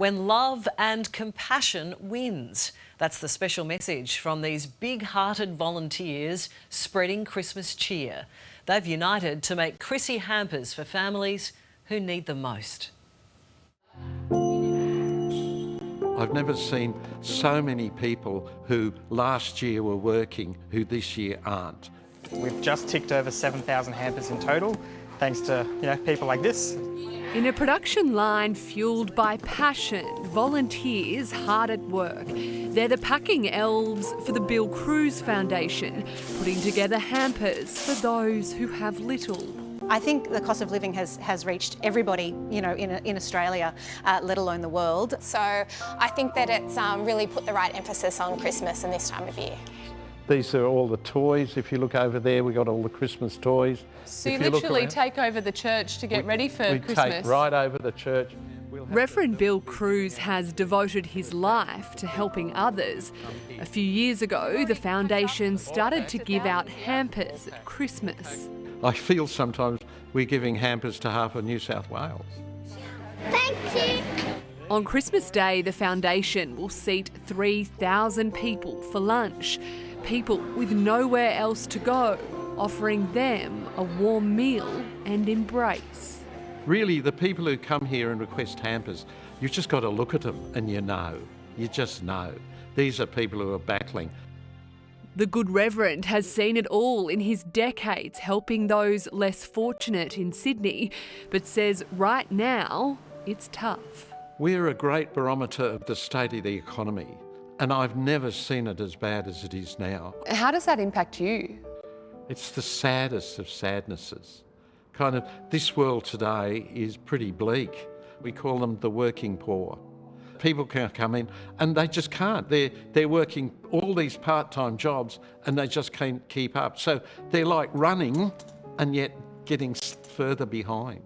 when love and compassion wins. That's the special message from these big-hearted volunteers spreading Christmas cheer. They've united to make Chrissy hampers for families who need them most. I've never seen so many people who last year were working who this year aren't. We've just ticked over 7,000 hampers in total, thanks to people like this. In a production line fuelled by passion, volunteers hard at work. They're the packing elves for the Bill Cruz Foundation, putting together hampers for those who have little. I think the cost of living has reached everybody, in Australia, let alone the world. So I think that it's really put the right emphasis on Christmas and this time of year. These are all the toys. If you look over there, we've got all the Christmas toys. So you literally take over the church to get ready for Christmas? We take right over the church. Reverend Bill Cruz has devoted his life to helping others. A few years ago, the foundation started to give out hampers at Christmas. I feel sometimes we're giving hampers to half of New South Wales. Thank you. On Christmas Day, the foundation will seat 3,000 people for lunch. People with nowhere else to go, offering them a warm meal and embrace. Really, the people who come here and request hampers, you've just got to look at them and you just know. These are people who are battling. The Good Reverend has seen it all in his decades helping those less fortunate in Sydney, but says right now it's tough. We're a great barometer of the state of the economy, and I've never seen it as bad as it is now. How does that impact you? It's the saddest of sadnesses. This world today is pretty bleak. We call them the working poor. People can come in and they just can't. They're working all these part-time jobs and they just can't keep up. So they're like running and yet getting further behind.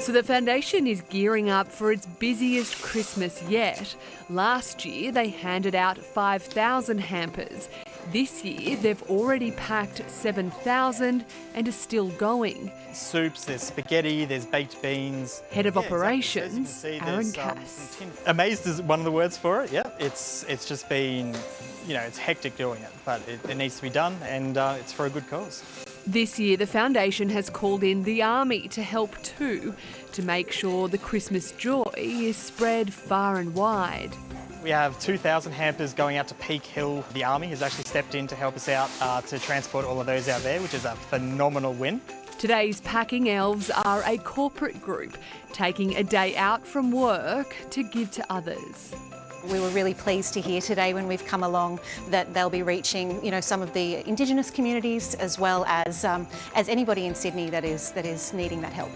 So the foundation is gearing up for its busiest Christmas yet. Last year they handed out 5,000 hampers. This year they've already packed 7,000 and are still going. Soups, there's spaghetti, there's baked beans. Head of operations, exactly. Aaron Cass. Amazed is one of the words for it, yeah. It's just been, it's hectic doing it, but it needs to be done and it's for a good cause. This year the foundation has called in the army to help too, to make sure the Christmas joy is spread far and wide. We have 2,000 hampers going out to Peak Hill. The Army has actually stepped in to help us out to transport all of those out there, which is a phenomenal win. Today's packing elves are a corporate group taking a day out from work to give to others. We were really pleased to hear today when we've come along that they'll be reaching, some of the Indigenous communities as well as anybody in Sydney that is needing that help.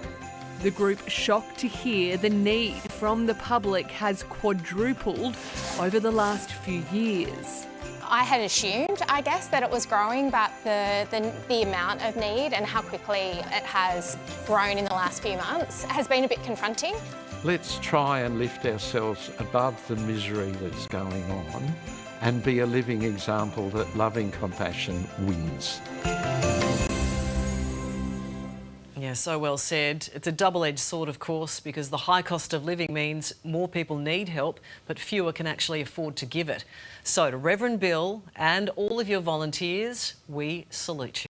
The group shocked to hear the need from the public has quadrupled over the last few years. I had assumed, I guess, that it was growing, but the amount of need and how quickly it has grown in the last few months has been a bit confronting. Let's try and lift ourselves above the misery that's going on and be a living example that loving compassion wins. Yeah, so well said. It's a double-edged sword, of course, because the high cost of living means more people need help, but fewer can actually afford to give it. So to Reverend Bill and all of your volunteers, we salute you.